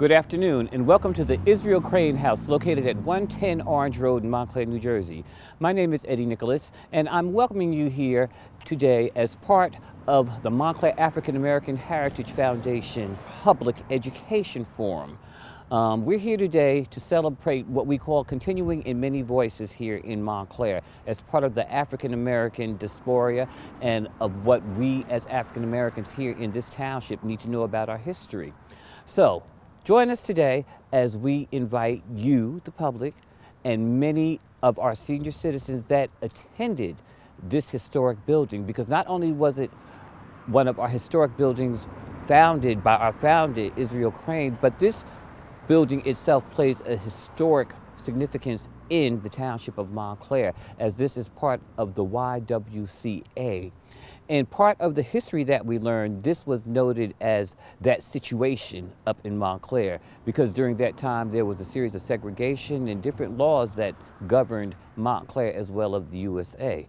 Good afternoon, and welcome to the Israel Crane House located at 110 Orange Road in Montclair, New Jersey. My name is Eddie Nicholas, and I'm welcoming you here today as part of the Montclair African American Heritage Foundation Public Education Forum. We're here today to celebrate what we call Continuing in Many Voices here in Montclair as part of the African American diaspora and of what we as African Americans here in this township need to know about our history. So, join us today as we invite you, the public, and many of our senior citizens that attended this historic building, because not only was it one of our historic buildings founded by our founder, Israel Crane, but this building itself plays a historic significance in the township of Montclair, as this is part of the YWCA. And part of the history that we learned, this was noted as that situation up in Montclair, because during that time there was a series of segregation and different laws that governed Montclair as well as the USA.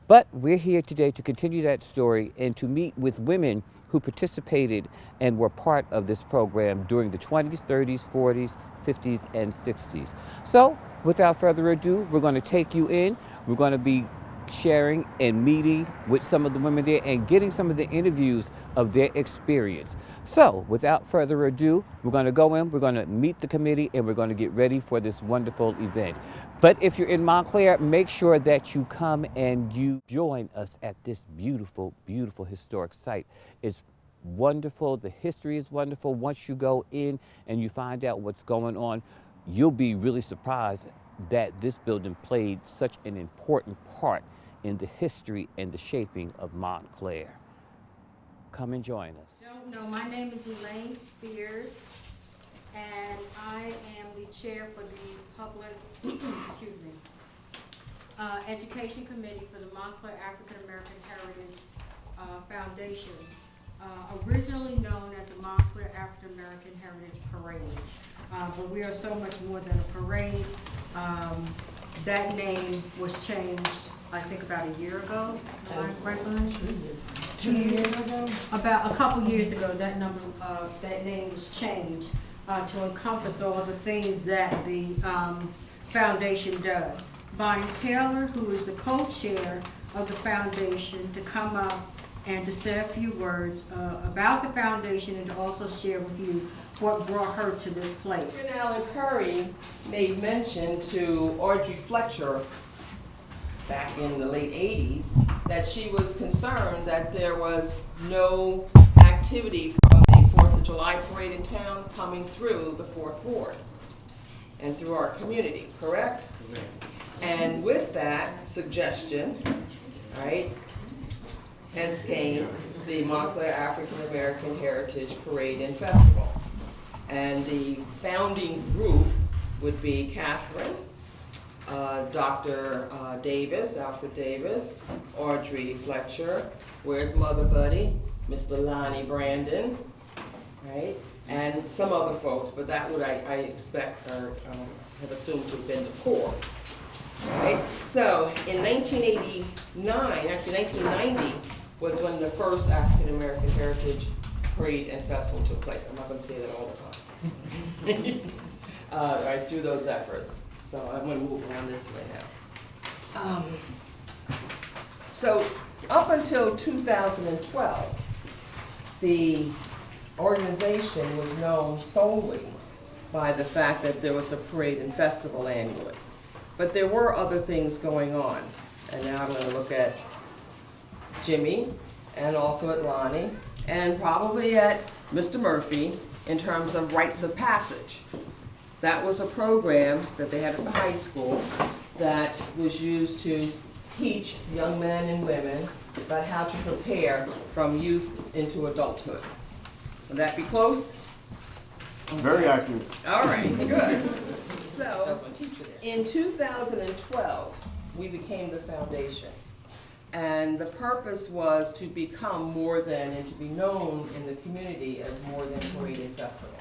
But we're here today to continue that story and to meet with women who participated and were part of this program during the 20s, 30s, 40s, 50s, and 60s. So without further ado, we're going to take you in. We're going to be sharing and meeting with some of the women there and getting some of the interviews of their experience. So without further ado, we're going to go in, we're going to meet the committee, and we're going to get ready for this wonderful event. But if you're in Montclair, make sure that you come and you join us at this beautiful, beautiful historic site. It's wonderful. The history is wonderful. Once you go in and you find out what's going on, you'll be really surprised that this building played such an important part in the history and the shaping of Montclair. Come and join us. No, my name is Elaine Spears, and I am the chair for the public education committee for the Montclair African American Heritage Foundation, originally known as the Montclair African American Heritage Parade. But we are so much more than a parade. That name was changed, I think, about a year ago. Right, Lynn? 2 years ago? About a couple years ago, that name was changed to encompass all the things that the foundation does. Bonnie Taylor, who is the co-chair of the foundation, to come up and to say a few words about the foundation and to also share with you what brought her to this place. Alan Curry made mention to Audrey Fletcher back in the late 80s that she was concerned that there was no activity from the 4th of July parade in town coming through the 4th Ward and through our community, correct? Correct. And with that suggestion, right, hence came the Montclair African American Heritage Parade and Festival. And the founding group would be Katherine, Dr. Davis, Alfred Davis, Audrey Fletcher, where's Mother Buddy, Mr. Lonnie Brandon, right? And some other folks, but that would I expect or have assumed to have been the core. Right? So in 1989, actually 1990, was when the first African American Heritage Parade and Festival took place. I'm not going to say that all the time. Right, through those efforts. So I'm going to move on this way now. So up until 2012, the organization was known solely by the fact that there was a parade and festival annually. But there were other things going on. And now I'm going to look at Jimmy and also at Lonnie and probably at Mr. Murphy in terms of rites of passage. That was a program that they had at the high school that was used to teach young men and women about how to prepare from youth into adulthood. Would that be close? Very accurate. All right, good. So, in 2012, we became the foundation. And the purpose was to become more than and to be known in the community as more than parade and festival.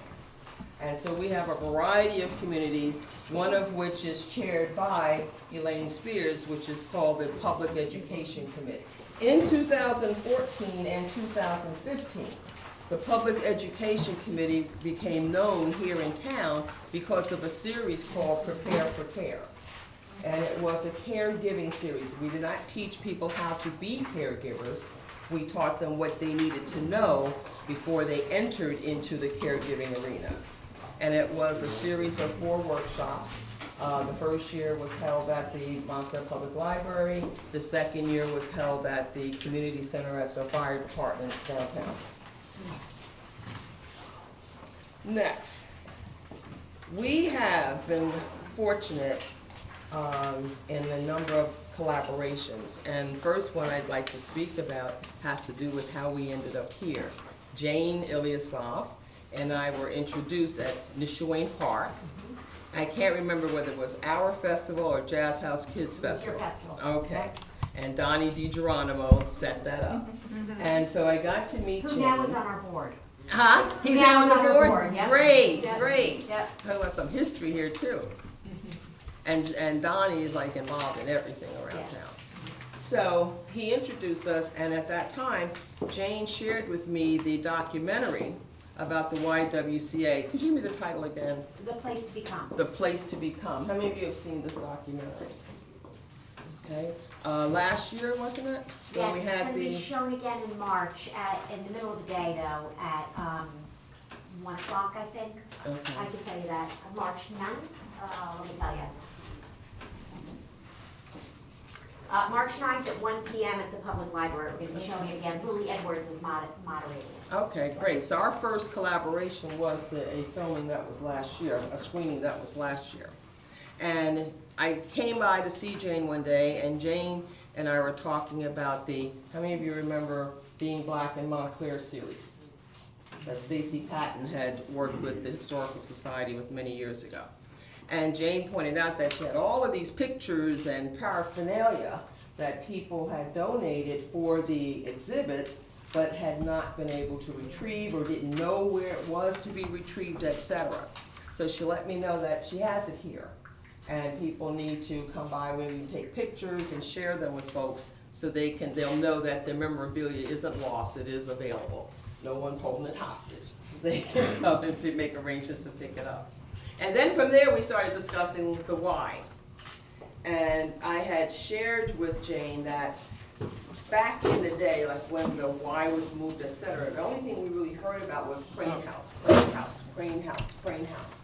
And so we have a variety of communities, one of which is chaired by Elaine Spears, which is called the Public Education Committee. In 2014 and 2015, the Public Education Committee became known here in town because of a series called Prepare for Care. And it was a caregiving series. We did not teach people how to be caregivers. We taught them what they needed to know before they entered into the caregiving arena. And it was a series of 4 workshops. The first year was held at the Montclair Public Library. The second year was held at the community center at the fire department downtown. Next, we have been fortunate in a number of collaborations. And first one I'd like to speak about has to do with how we ended up here. Jane Ilyasov and I were introduced at Nishawane Park. I can't remember whether it was our festival or Jazz House Kids Festival. Your festival. Okay. And Donnie DiGeronimo set that up. And so I got to meet Jane. Who now is on our board. Huh? He's Who now on is the our board? yep. Great, Yep. great. Yep. Talk about some history here too. And Donnie is like involved in everything around Yeah. town. So he introduced us, and at that time, Jane shared with me the documentary about the YWCA. Could you give me the title again? The place to become. The Place to Become. How many of you have seen this documentary? Okay. Last year, wasn't it? When Yes, we it's had gonna be shown again in March in the middle of the day though, at 1 o'clock, I think. Okay. I can tell you that, March 9th, let me tell you. March 9th at 1 p.m. at the public library. We're gonna be showing it again. Lily Edwards is moderating it. Okay, great. So our first collaboration was a filming that was last year, a screening that was last year. And I came by to see Jane one day, and Jane and I were talking about how many of you remember Being Black in Montclair series that Stacy Patton had worked with the Historical Society with many years ago. And Jane pointed out that she had all of these pictures and paraphernalia that people had donated for the exhibits, but had not been able to retrieve or didn't know where it was to be retrieved, etc. So she let me know that she has it here. And people need to come by when we take pictures and share them with folks so they'll know that their memorabilia isn't lost, it is available. No one's holding it hostage. They can come and make arrangements to pick it up. And then from there we started discussing the why. And I had shared with Jane that back in the day, like when the Y was moved, etc., the only thing we really heard about was Crane House, Crane House, Crane House, Crane House.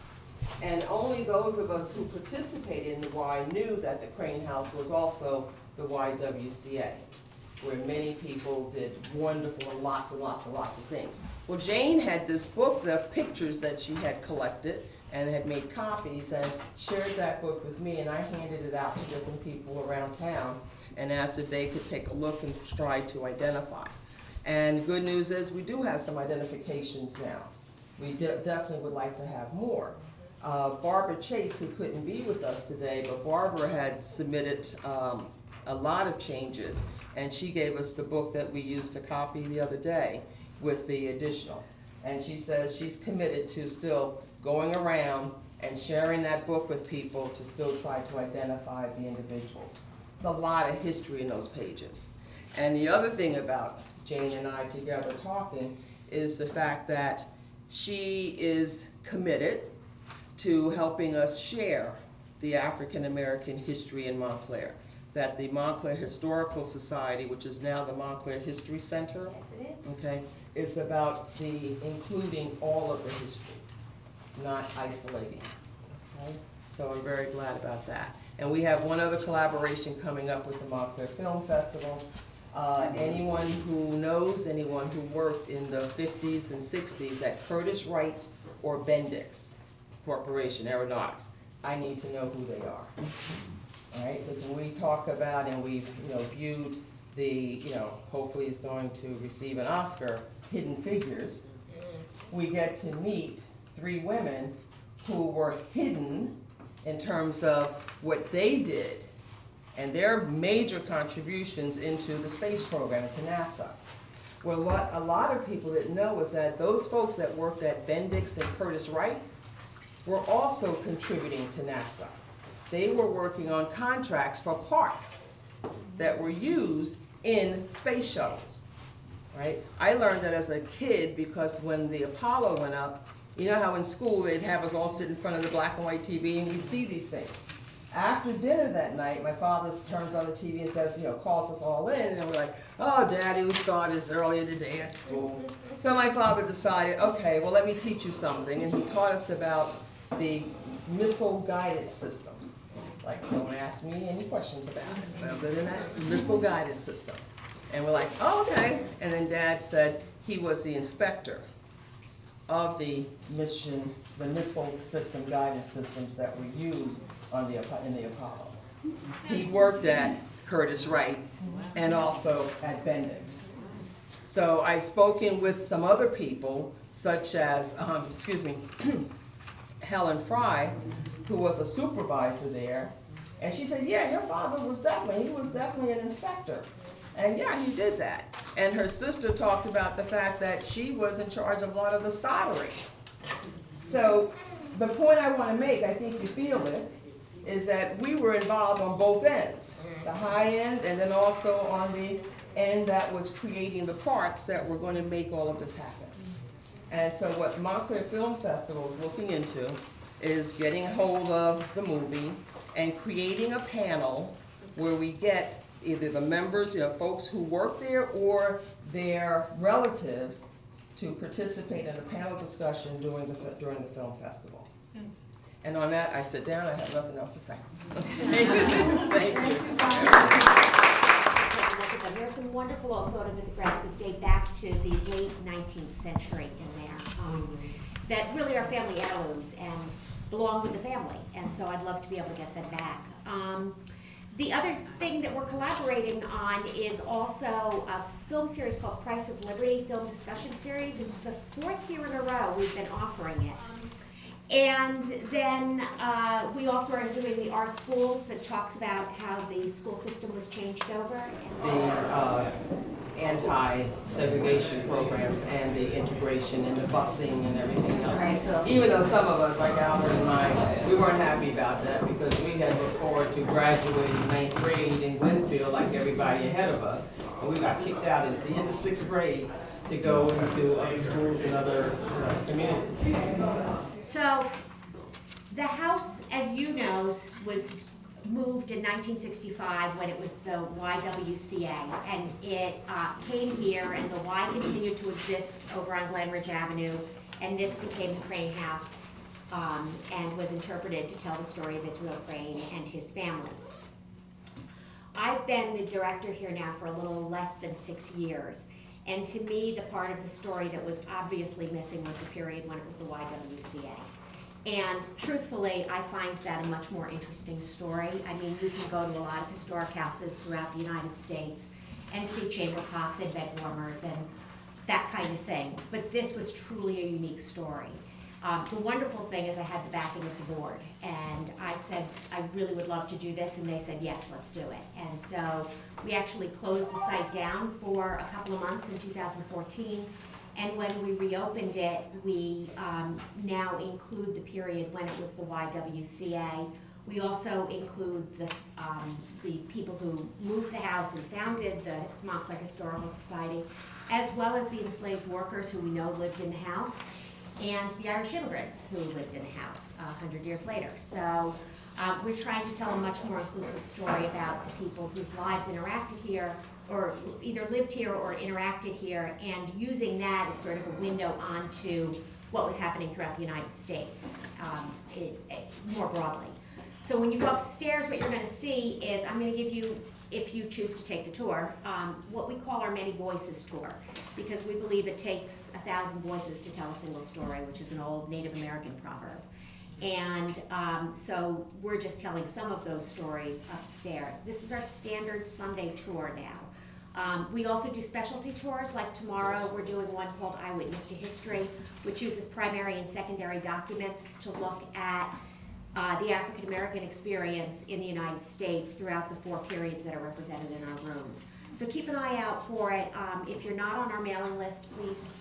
And only those of us who participated in the Y knew that the Crane House was also the YWCA, where many people did wonderful and lots and lots and lots of things. Well, Jane had this book of pictures that she had collected and had made copies and shared that book with me, and I handed it out to different people around town and asked if they could take a look and try to identify. And good news is we do have some identifications now. We definitely would like to have more. Barbara Chase, who couldn't be with us today, but Barbara had submitted a lot of changes, and she gave us the book that we used to copy the other day with the additionals. And she says she's committed to still going around and sharing that book with people to still try to identify the individuals. There's a lot of history in those pages. And the other thing about Jane and I together talking is the fact that she is committed to helping us share the African American history in Montclair. That the Montclair Historical Society, which is now the Montclair History Center, Yes, it is. okay, is about including all of the history, not isolating. Okay? So I'm very glad about that. And we have one other collaboration coming up with the Montclair Film Festival. Anyone who knows anyone who worked in the 50s and 60s at Curtis Wright or Bendix Corporation, Aeronautics, I need to know who they are. All right, because when we talk about and we've viewed the, hopefully is going to receive an Oscar, Hidden Figures, we get to meet 3 women who were hidden in terms of what they did and their major contributions into the space program, to NASA. Well, what a lot of people didn't know was that those folks that worked at Bendix and Curtis Wright were also contributing to NASA. They were working on contracts for parts that were used in space shuttles. right? I learned that as a kid because when the Apollo went up, you know how in school they'd have us all sit in front of the black and white TV and we'd see these things. After dinner that night, my father turns on the TV and says, calls us all in, and we're like, oh, Daddy, we saw this earlier today at school. So my father decided, okay, well, let me teach you something, and he taught us about the missile-guided systems. Like, don't ask me any questions about it, other than that missile-guided system. And we're like, oh, okay. And then Dad said he was the inspector of the missile system guidance systems that were used in the Apollo. He worked at Curtiss-Wright and also at Bendix. So I've spoken with some other people, such as, Helen Fry, who was a supervisor there, and she said, yeah, your father was definitely an inspector. And yeah, he did that. And her sister talked about the fact that she was in charge of a lot of the soldering. So the point I want to make, I think you feel it, is that we were involved on both ends, the high end and then also on the end that was creating the parts that were going to make all of this happen. And so what Montclair Film Festival is looking into is getting a hold of the movie and creating a panel where we get either the members, folks who work there or their relatives to participate in a panel discussion during the film festival. And on that, I sit down, I have nothing else to say. Thank you. There are some wonderful old photographs that date back to the late 19th century in there that really are family heirlooms and belong with the family. And so I'd love to be able to get them back. The other thing that we're collaborating on is also a film series called Price of Liberty Film Discussion Series. It's the 4th year in a row we've been offering it. And then we also are doing the Our Schools that talks about how the school system was changed over. The anti-segregation programs and the integration and the busing and everything else. Right, so even though some of us, like Albert and mine, we weren't happy about that because we had looked forward to graduating 9th grade in Glenfield like everybody ahead of us. And we got kicked out at the end of 6th grade to go into other schools and other communities. So the house, as you know, was moved in 1965 when it was the YWCA, and it came here, and the Y continued to exist over on Glen Ridge Avenue, and this became the Crane House, and was interpreted to tell the story of Israel Crane and his family. I've been the director here now for a little less than 6 years, and to me, the part of the story that was obviously missing was the period when it was the YWCA. And truthfully, I find that a much more interesting story. I mean, you can go to a lot of historic houses throughout the United States and see chamber pots and bed warmers and that kind of thing. But this was truly a unique story. The wonderful thing is I had the backing of the board, and I said I really would love to do this, and they said yes, let's do it. And so we actually closed the site down for a couple of months in 2014, and when we reopened it, we now include the period when it was the YWCA. We also include the people who moved the house and founded the Montclair Historical Society, as well as the enslaved workers who we know lived in the house, and the Irish immigrants who lived in the house 100 years later. So we're trying to tell a much more inclusive story about the people whose lives interacted here, or either lived here or interacted here, and using that as sort of a window onto what was happening throughout the United States more broadly. So when you go upstairs, what you're going to see is, I'm going to give you, if you choose to take the tour, what we call our Many Voices tour, because we believe it takes 1,000 voices to tell a single story, which is an old Native American proverb. And so we're just telling some of those stories upstairs. This is our standard Sunday tour now. We also do specialty tours, like tomorrow we're doing one called Eyewitness to History, which uses primary and secondary documents to look at the African American experience in the United States throughout the 4 periods that are represented in our rooms. So keep an eye out for it. If you're not on our mailing list, please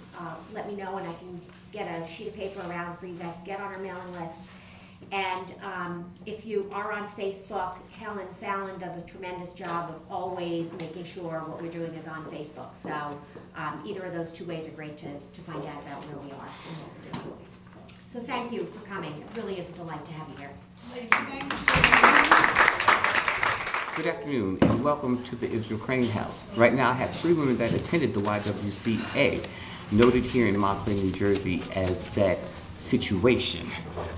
let me know, and I can get a sheet of paper around for you guys to get on our mailing list. And if you are on Facebook, Helen Fallon does a tremendous job of always making sure what we're doing is on Facebook. So either of those two ways are great to find out about where we are and what we're doing. So thank you for coming. It really is a delight to have you here. Good afternoon and welcome to the Israel Crane House. Right now I have 3 women that attended the YWCA, noted here in Montclair, New Jersey as that situation.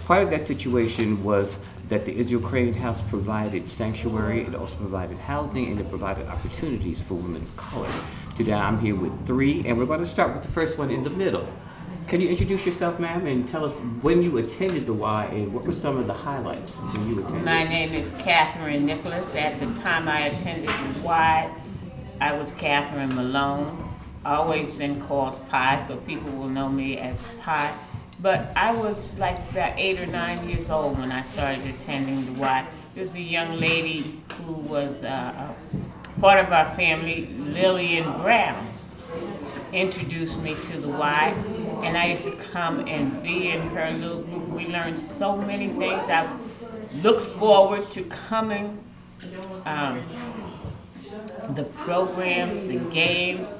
Part of that situation was that the Israel Crane House provided sanctuary, it also provided housing, and it provided opportunities for women of color. Today I'm here with 3, and we're going to start with the first one in the middle. Can you introduce yourself, ma'am, and tell us when you attended the Y and what were some of the highlights when you attended? My name is Katherine Nicholas. At the time I attended the Y, I was Catherine Malone. Always been called Pie, so people will know me as Pie. But I was like about 8 or 9 years old when I started attending the Y. There was a young lady who was part of our family, Lillian Brown, introduced me to the Y, and I used to come and be in her little group. We learned so many things. I looked forward to coming. The programs, the games,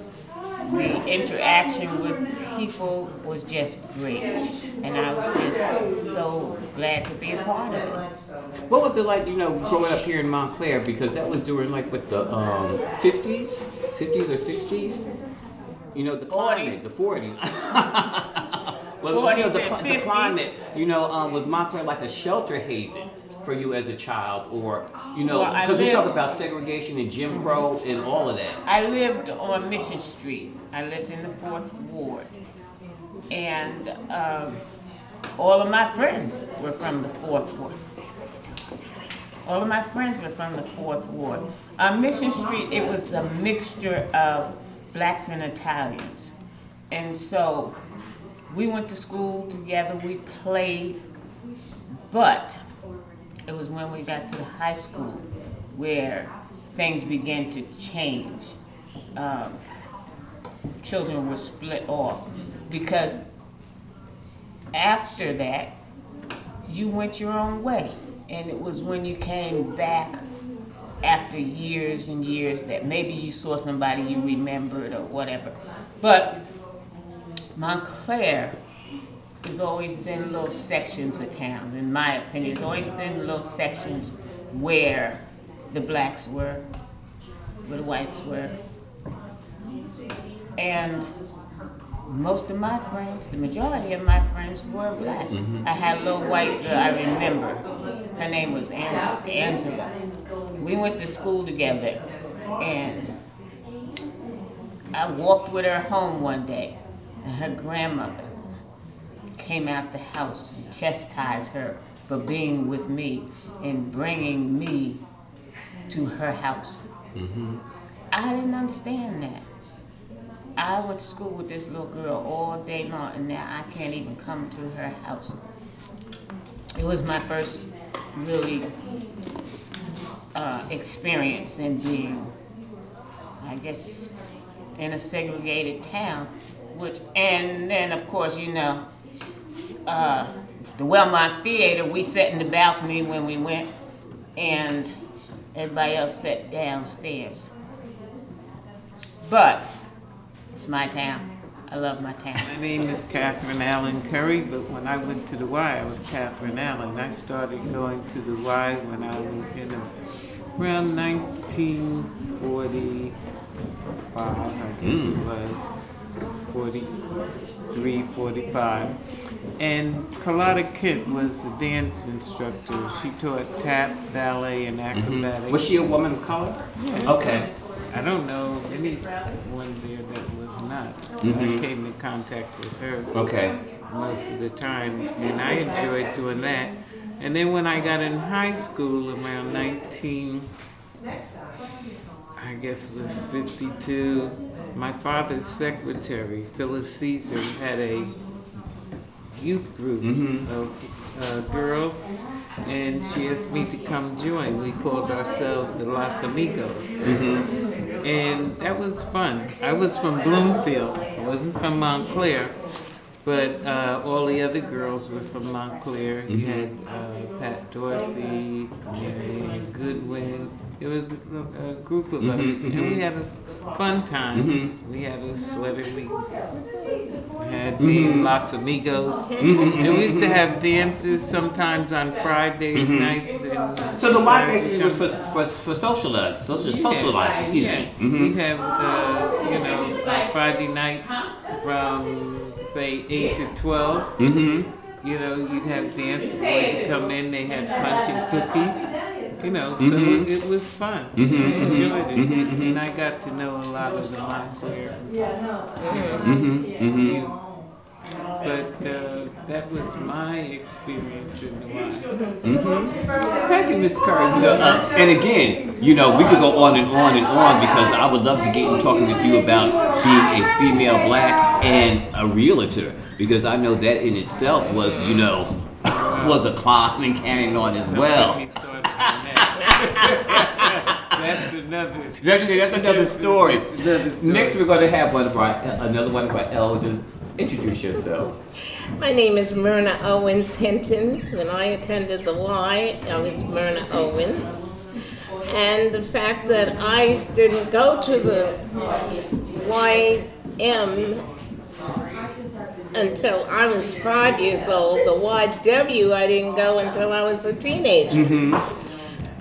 the interaction with people was just great, and I was just so glad to be a part of it. What was it like, growing up here in Montclair? Because that was during like what the 50s or 60s? The climate, 40s. the 40s. Well, 40s the and 50s. climate, was Montclair like a shelter haven for you as a child, or Well, because we talk about segregation and Jim Crow and all of that. I lived on Mission Street. I lived in the 4th Ward, and all of my friends were from the 4th Ward. All of my friends were from the 4th Ward. On Mission Street, it was a mixture of blacks and Italians. And so we went to school together, we played, but it was when we got to the high school where things began to change. Children were split off because after that, you went your own way. And it was when you came back after years and years that maybe you saw somebody you remembered or whatever. But Montclair has always been little sections of town, in my opinion. It's always been little sections where the blacks were, where the whites were. And most of my friends, the majority of my friends were black. I had a little white girl I remember. Her name was Angela. We went to school together, and I walked with her home one day, and her grandmother came out the house and chastised her for being with me and bringing me to her house. I didn't understand that. I went to school with this little girl all day long, and now I can't even come to her house. It was my first really experience in being, I guess, in a segregated town. And then, of course, the Wellmont Theater, we sat in the balcony when we went, and everybody else sat downstairs. But it's my town. I love my town. My name is Catherine Allen Curry, but when I went to the Y, I was Catherine Allen. I started going to the Y when I was around 1945, I guess it was, 43, 45. And Carlotta Kent was the dance instructor. She taught tap, ballet, and acrobatics. Was she a woman of color? Yeah. Okay. I don't know anyone there that was not. I came in contact with her most of the time, and I enjoyed doing that. And then when I got in high school around 52, my father's secretary, Phyllis Caesar, had a youth group of girls, and she asked me to come join. We called ourselves the Los Amigos. And that was fun. I was from Bloomfield. I wasn't from Montclair. But all the other girls were from Montclair. You had Pat Dorsey, and Goodwin. It was a group of us, and we had a fun time. We had a sweater. We had the Los Amigos. And we used to have dances sometimes on Friday nights. And, So the Y basically was for socialize, excuse me. We'd have, Friday night from, say, 8 to 12. You know, you'd have dance, the boys would come in, they had punch and cookies. You know, so it was fun. I enjoyed it. And I got to know a lot of the Montclair. But that was my experience in the Y. Thank you, Ms. Curry. And again, we could go on and on and on because I would love to get into talking with you about being a female black and a realtor, because I know that in itself was, was a climb and carrying on as well. That's another story. Next, we're going to have another one of our elders. Introduce yourself. My name is Myrna Owens Hinton. When I attended the Y, I was Myrna Owens. And the fact that I didn't go to the YM until I was 5 years old. The YW I didn't go until I was a teenager.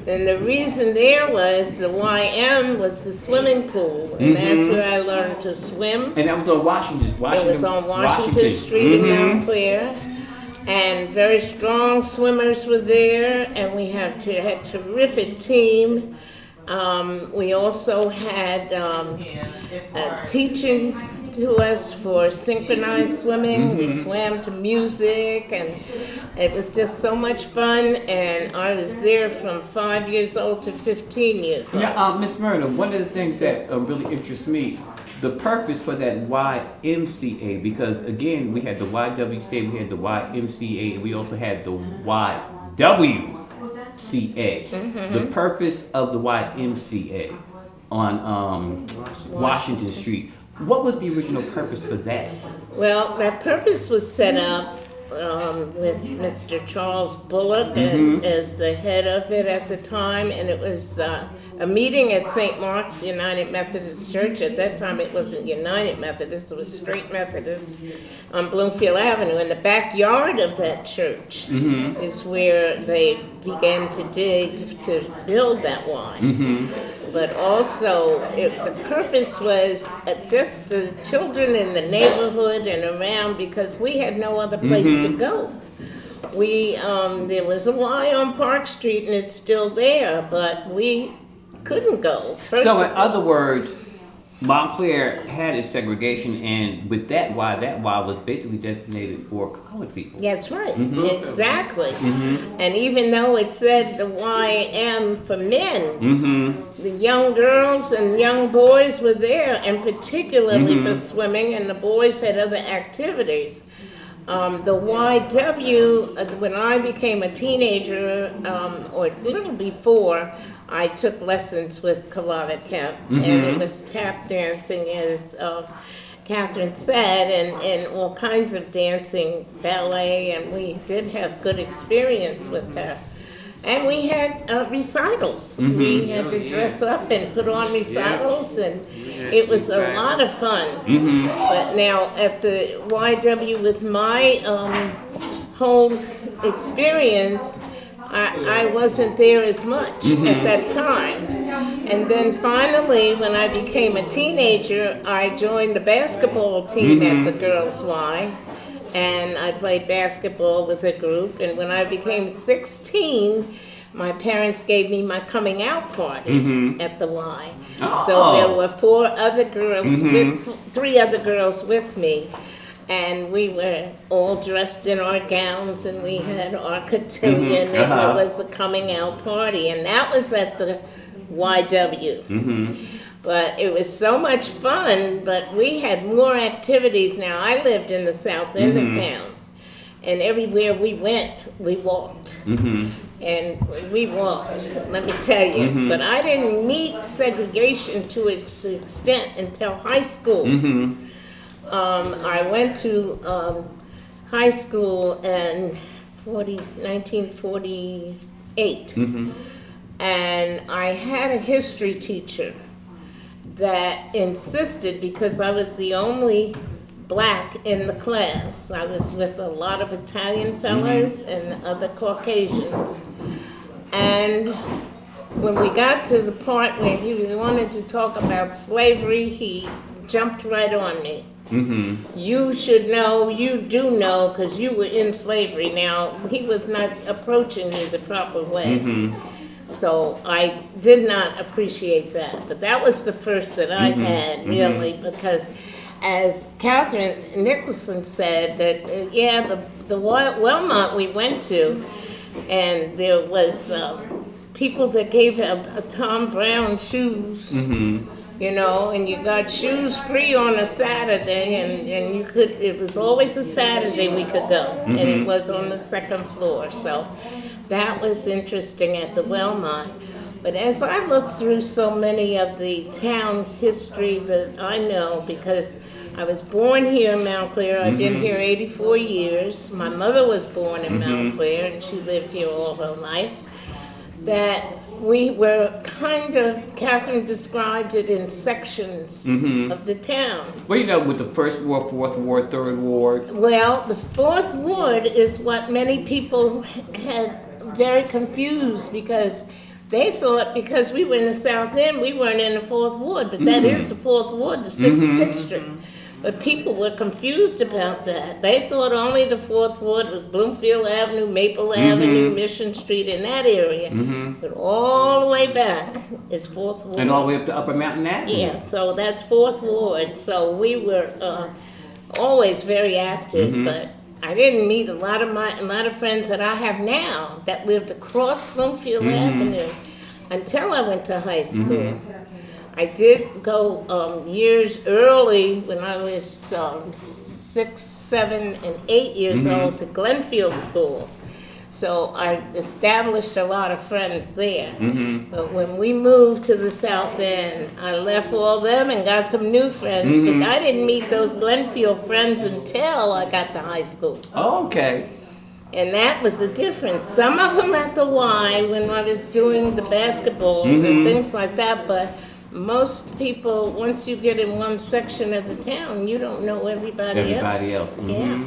And the reason there was the YM was the swimming pool, and that's where I learned to swim. And that was on Washington. It was on Washington Street in Montclair, and very strong swimmers were there, and we had a terrific team. We also had teaching to us for synchronized swimming. We swam to music, and it was just so much fun, and I was there from 5 years old to 15 years old. Now, Ms. Myrna, one of the things that really interests me, the purpose for that YMCA, because again, we had the YWCA, we had the YMCA, and we also had the YWCA. The purpose of the YMCA on Washington Street. What was the original purpose for that? Well, that purpose was set up with Mr. Charles Bullock as the head of it at the time, and it was a meeting at St. Mark's United Methodist Church. At that time, it wasn't United Methodist, it was Straight Methodist on Bloomfield Avenue. In the backyard of that church is where they began to dig to build that Y. But also, the purpose was just the children in the neighborhood and around, because we had no other place to go. There was a Y on Park Street, and it's still there, but we couldn't go. So in other words, Montclair had its segregation, and with that Y was basically designated for colored people. That's right, exactly. And even though it said the YM for men, the young girls and young boys were there, and particularly for swimming, and the boys had other activities. The YW, when I became a teenager, or a little before, I took lessons with Kalana Kemp, and it was tap dancing, as Katherine said, and all kinds of dancing, ballet, and we did have good experience with her. And we had recitals. We had to dress up and put on recitals, and it was a lot of fun. But now at the YW, with my whole experience, I wasn't there as much at that time. And then finally, when I became a teenager, I joined the basketball team at the Girls Y, and I played basketball with a group. And when I became 16, my parents gave me my coming out party at the Y. So there were 4 other girls, 3 other girls with me. And we were all dressed in our gowns, and we had our cotillion, and it was the coming out party, and that was at the YW. But it was so much fun, but we had more activities. Now, I lived in the south end of town, and everywhere we went, we walked. And we walked, let me tell you. But I didn't meet segregation to its extent until high school. I went to high school in 1948. Mm-hmm. And I had a history teacher that insisted, because I was the only black in the class, I was with a lot of Italian fellas and other Caucasians. And when we got to the part where he wanted to talk about slavery, he jumped right on me. Mm-hmm. You should know, you do know, because you were in slavery. Now, he was not approaching me the proper way. Mm-hmm. So I did not appreciate that. But that was the first that I had, really, because as Katherine Nicholas said, that, the Wellmont we went to, and there was people that gave a Tom Brown shoes, you know, and you got shoes free on a Saturday, and you could, it was always a Saturday we could go, and it was on the second floor. So that was interesting at the Wellmont. But as I look through so many of the town's history that I know, because I was born here in Montclair, I've been here 84 years. My mother was born in Montclair, and she lived here all her life. That we were kind of, Katherine described it in sections of the town. Well, you know, with the first ward, fourth ward, third ward. Well, the fourth ward is what many people had very confused, because they thought because we were in the South End, we weren't in the fourth ward, but that is the fourth ward, the 6th district. But people were confused about that. They thought only the fourth ward was Bloomfield Avenue, Maple Avenue, Mission Street, in that area. But all the way back is fourth ward. And all the way up to Upper Mountain Avenue. Yeah, so that's fourth ward. So we were always very active, but I didn't meet a lot of friends that I have now that lived across Bloomfield Avenue until I went to high school. I did go years early when I was 6, 7, and 8 years old to Glenfield School. So I established a lot of friends there. But when we moved to the South End, I left all them and got some new friends. But I didn't meet those Glenfield friends until I got to high school. Oh, okay. And that was the difference. Some of them at the Y when I was doing the basketball and things like that. But most people, once you get in one section of the town, you don't know everybody else. Yeah.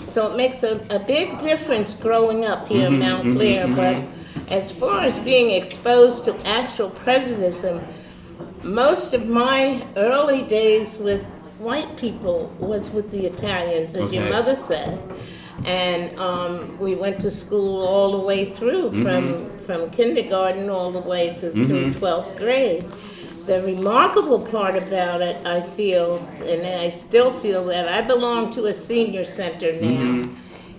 So it makes a big difference growing up here in Montclair. But as far as being exposed to actual prejudice, most of my early days with white people was with the Italians, as your mother said. And we went to school all the way through, from kindergarten all the way to through 12th grade. The remarkable part about it, I feel, and I still feel, that I belong to a senior center now.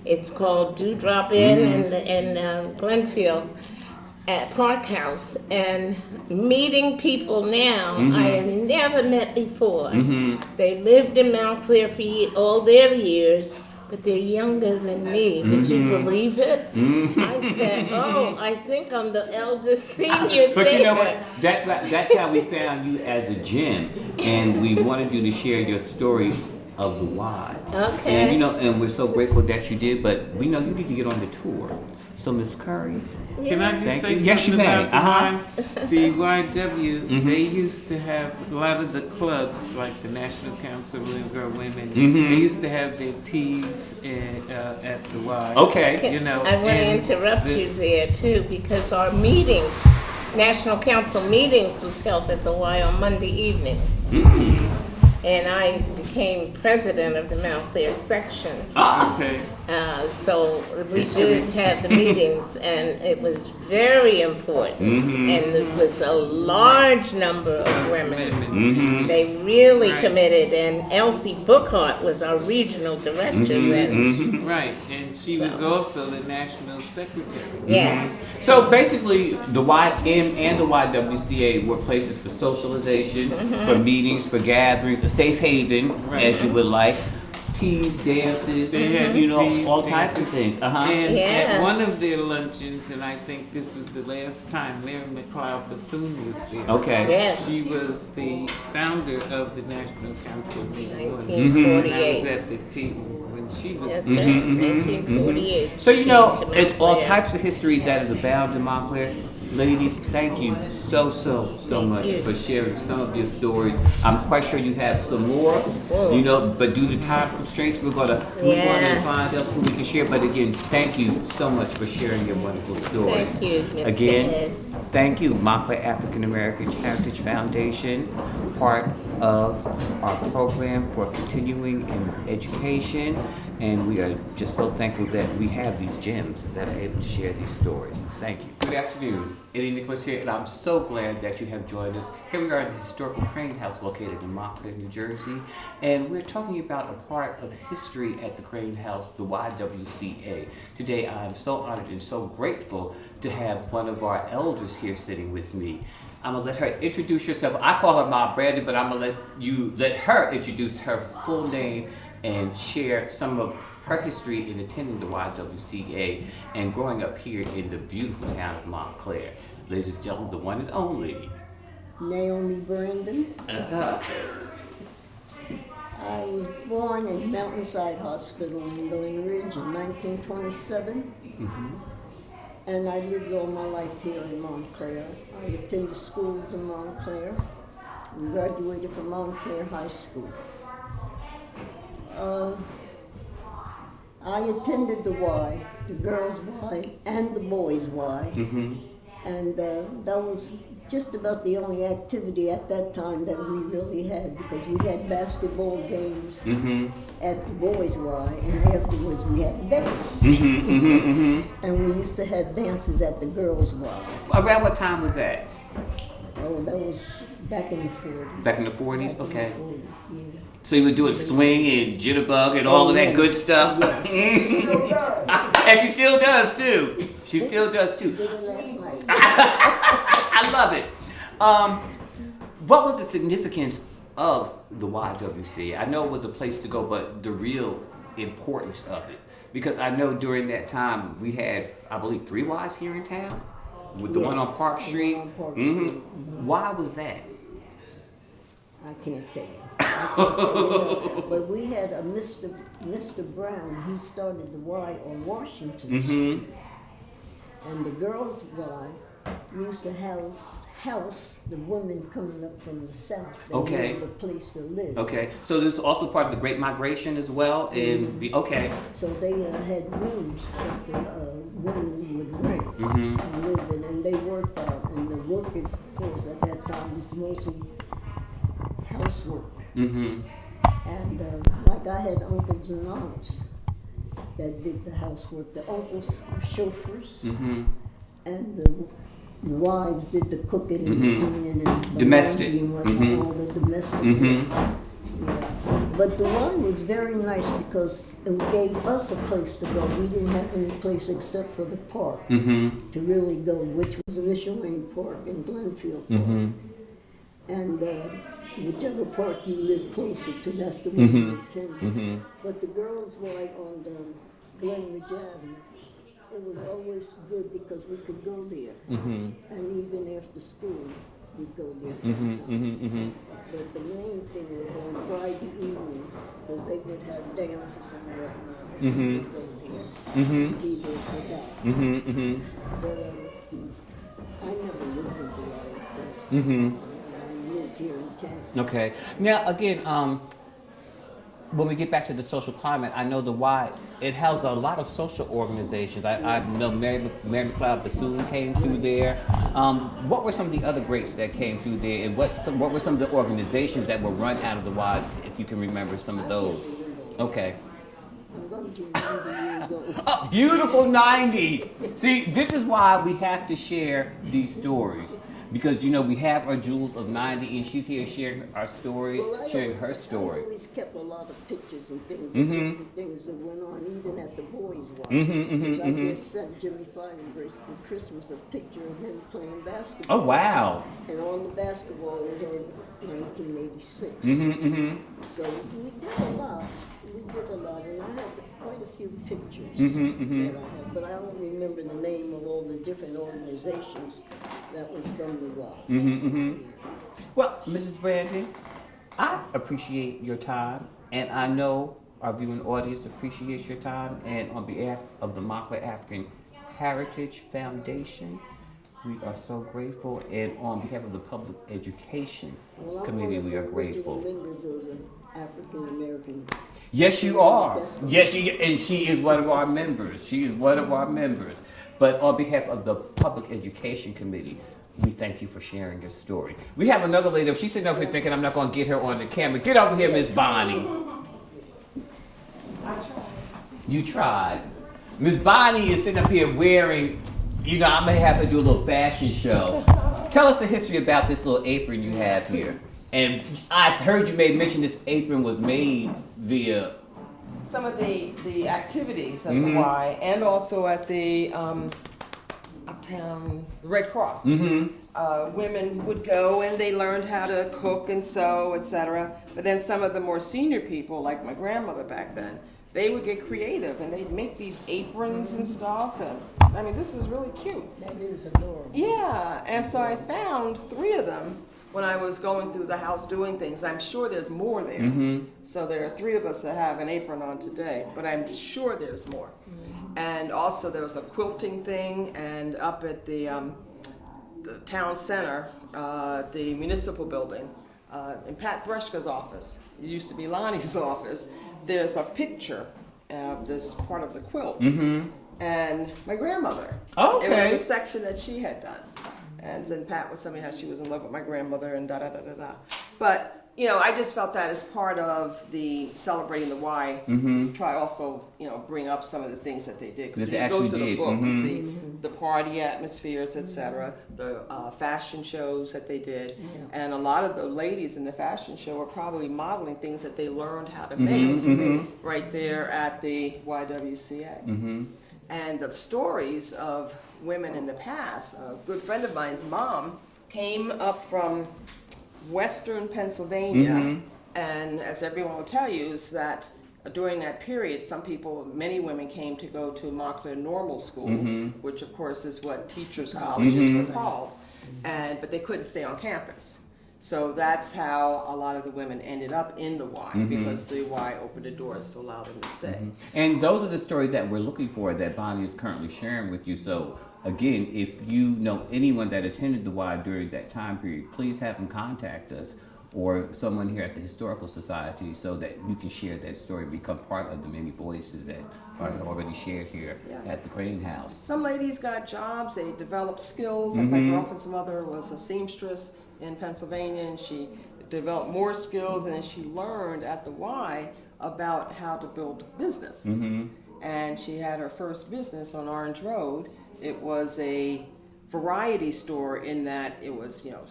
It's called Dewdrop Inn in Glenfield at Park House. And meeting people now I have never met before. They lived in Montclair for all their years, but they're younger than me. Would you believe it? I said, oh, I think I'm the eldest senior But there. you know what? That's how we found you as a gem, and we wanted you to share your story of the Y. Okay. And you know, and we're so grateful that you did. But we know you need to get on the tour. So, Miss Curry. Can I just Thank say you. Yes, you something may. about the YW? They used to have a lot of the clubs, like the National Council of Girl Women. They used to have their teas at the Y. Okay. You know, I want to interrupt you there too, because our meetings, National Council meetings, was held at the Y on Monday evenings. And I became president of the Montclair section. Okay. So we did have the meetings, and it was very important. And it was a large number of women. They really committed, and Elsie Bookhart was our regional director then. Right, and she was also the national secretary. Yes. So basically, the YM and the YWCA were places for socialization, for meetings, for gatherings, a safe haven, as you would like. Teas, dances, They had you know, teas, all types of dances. things. And Yeah. at one of their luncheons, and I think this was the last time, Mary McLeod Bethune was there. Okay. Yes. She was the founder of the National Council of Women. 1948. And I was at the tea when when she was. That's right, 1948. So, you know, To it's all Montclair. types of history that is abound in Montclair. Ladies, thank you so much you. for sharing some of your stories. I'm quite sure you have some more, Whoa. you know, but due to time constraints, we're going to move on Yeah. and find out who we can share. But again, thank you so much for sharing your wonderful stories. Thank you, Mr. Again, Ed. thank you, Montclair African American Heritage Foundation, part of our program for continuing in education. And we are just so thankful that we have these gems that are able to share these stories. Thank you. Good afternoon. Eddie Nicholas here, and I'm so glad that you have joined us. Here we are in the historical Crane House located in Montclair, New Jersey, and we're talking about a part of history at the Crane House, the YWCA. Today, I'm so honored and so grateful to have one of our elders here sitting with me. I'm gonna let her introduce herself. I call her Ma Brandon, but I'm gonna let her introduce her full name and share some of her history in attending the YWCA and growing up here in the beautiful town of Montclair. Ladies and gentlemen, the one and only. Naomi Brandon. Uh-huh. I was born in Mountainside Hospital in Glen Ridge in 1927, and I lived all my life here in Montclair. I attended schools in Montclair and graduated from Montclair High School. I attended the Y, the girls' Y, and the boys' Y, and that was just about the only activity at that time that we really had, because we had basketball games at the boys' Y, and afterwards we had dance. And we used to have dances at the girls' Y. Around what time was that? Oh, that was back in the 40s. Back in the 40s? Back in Okay. the 40s, yeah. So you were doing swing and jitterbug and all of that yes. good stuff? Yes, she still does. And she still does too. She still does too. Did it last night. I love it. What was the significance of the YWCA? I know it was a place to go, but the real importance of it. Because I know during that time we had, I believe, 3 Ys here in town. With the Yeah, one on Park the one Street. on Park Street. Why was that? I can't tell you. I can't tell you. But we had a Mr. Brown. He started the Y on Washington Street. And the girls' Y used to house the women coming up from the south. That Okay. needed a place to live. Okay, so this is also part of the Great Migration as well? Okay. So they had rooms that the women would rent and live in, and they worked out. And the working force at that time was mostly housework. And like I had uncles and aunts that did the housework. The uncles were chauffeurs, and the wives did the cooking and the cleaning and the Domestic. laundry and whatnot, all the domestic work. Yeah. But the one was very nice because it gave us a place to go. We didn't have any place except for the park to really go, which was Michelin Park in Glenfield Park. And whichever park you live closer to, that's the one we attended. But the girls' Y on the Glen Ridge Avenue, it was always good because we could go there. And even after school, we'd go there. But the main thing was on Friday evenings, because they would have dances and whatnot. And we would go there. Be there for that. But I never lived in Hawaii, of course. I lived here in town. Okay. Now, again, when we get back to the social climate, I know the Y, it has a lot of social organizations. I know Mary McLeod Bethune came through there. What were some of the other greats that came through there, and what were some of the organizations that were run out of the Y, if you can remember some of those? Okay. I'm going to be 90 years old. Oh, beautiful 90. See, this is why we have to share these stories. Because, you know, we have our Jules of 90, and she's here sharing our stories, sharing her story. I always kept a lot of pictures and things, and different things that went on, even at the boys' Y. I just sent Jimmy Feigenbrace for Christmas a picture of him playing basketball. Oh, wow. And on the basketball, it had 1986. So we did a lot. And I have quite a few pictures that I have, but I don't remember the name of all the different organizations that was from the Y. Well, Mrs. Brandon, I appreciate your time, and I know our viewing audience appreciates your time, and on behalf of the Montclair African Heritage Foundation, we are so grateful, and on behalf of the Public Education Well, I'm Committee, one of we the are grateful. original members of the African American. Yes, you are. Festival. Yes, and she is one of our members. She is one of our members. But on behalf of the Public Education Committee, we thank you for sharing your story. We have another lady. She's sitting over here thinking I'm not going to get her on the camera. Get over here, Miss Bonnie. I tried. You tried. Miss Bonnie is sitting up here wearing, you know, I may have to do a little fashion show. Tell us the history about this little apron you have here. And I heard you made mention this apron was made via Some of the activities at the Y, and also at the Uptown Red Cross. Women would go and they learned how to cook and sew, etc. But then some of the more senior people, like my grandmother back then, they would get creative and they'd make these aprons and stuff. And I mean, this is really cute. That is adorable. Yeah, and so I found 3 of them when I was going through the house doing things. I'm sure there's more there. So there are 3 of us that have an apron on today, but I'm sure there's more. And also there was a quilting thing, and up at the town center, the municipal building, in Pat Breshka's office, it used to be Lonnie's office, there's a picture of this part of the quilt. And my grandmother. Okay. It was a section that she had done. And then Pat was telling me how she was in love with my grandmother and da-da-da-da-da. But, you know, I just felt that as part of the celebrating the Y, try also, you know, bring up some of the things that they did. Because That when they you go actually through the did. book, you see the party atmospheres, etc., the fashion shows that they did. And a lot of the ladies in the fashion show were probably modeling things that they learned how to make right there at the YWCA. And the stories of women in the past, a good friend of mine's mom came up from Western Pennsylvania, and as everyone will tell you, is that during that period, many women came to go to Montclair Normal School, which of course is what teachers' colleges were called, but they couldn't stay on campus. So that's how a lot of the women ended up in the Y, because the Y opened the doors to allow them to stay. And those are the stories that we're looking for that Bonnie is currently sharing with you. So again, if you know anyone that attended the Y during that time period, please have them contact us or someone here at the Historical Society so that you can share that story, become part of the many voices that are already shared here at the Crane House. Some ladies got jobs, they developed skills. Like my girlfriend's mother was a seamstress in Pennsylvania, and she developed more skills, and then she learned at the Y about how to build business. And she had her first business on Orange Road. It was a variety store in that it was, you know,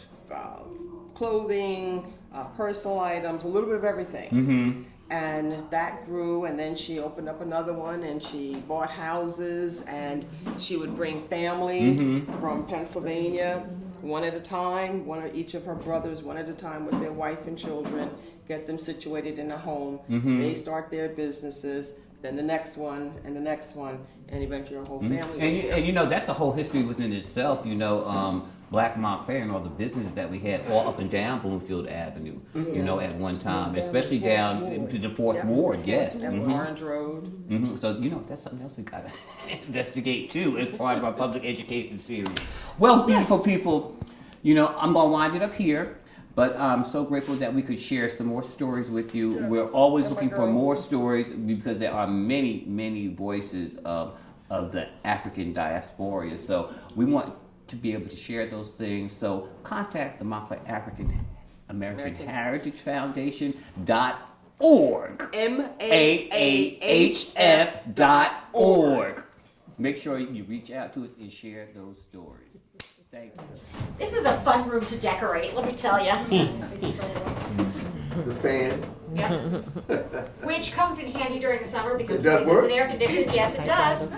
clothing, personal items, a little bit of everything. And that grew, and then she opened up another one, and she bought houses, and she would bring family from Pennsylvania one at a time, each of her brothers one at a time with their wife and children, get them situated in a home. They start their businesses, then the next one, and eventually her whole family was here. And you know, that's a whole history within itself, you know, Black Montclair and all the businesses that we had all up and down Bloomfield Avenue, you know, at one time, especially down to the Fourth Ward, yes. Orange Road. So, you know, that's something else we gotta investigate too as part of our public education series. Well, beautiful people, you know, I'm gonna wind it up here, but I'm so grateful that we could share some more stories with you. We're always looking for more stories because there are many, many voices of the African diaspora. So we want to be able to share those things. So contact the Montclair African American Heritage Foundation.org. MAAHF.org. Make sure you reach out to us and share those stories. Thank you. This was a fun room to decorate, let me tell you. The fan. Which comes in handy during the summer because It the does place work? isn't air conditioned. Yes, it does.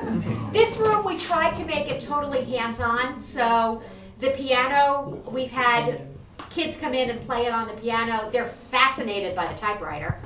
This room, we tried to make it totally hands-on. So the piano, we've had kids come in and play it on the piano. They're fascinated by the typewriter.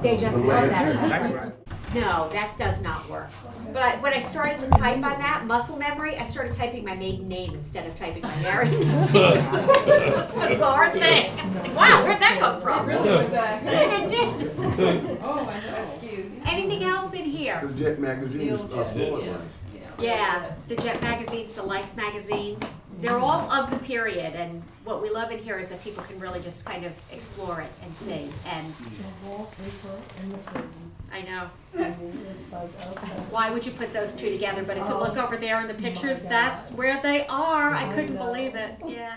They just love that typewriter. No, that does not work. But when I started to type on that, muscle memory, I started typing my maiden name instead of typing my married name. It was a bizarre thing. Wow, where'd that come from? It really went back. It did. That's cute. Anything else in here? The Jet magazine is Florida. Yeah, the Jet magazines, the Life magazines, they're all of the period, and what we love in here is that people can really just kind of explore it and see, and I know. Why would you put those two together? But if you look over there in the pictures, that's where they are. I couldn't believe it, yeah.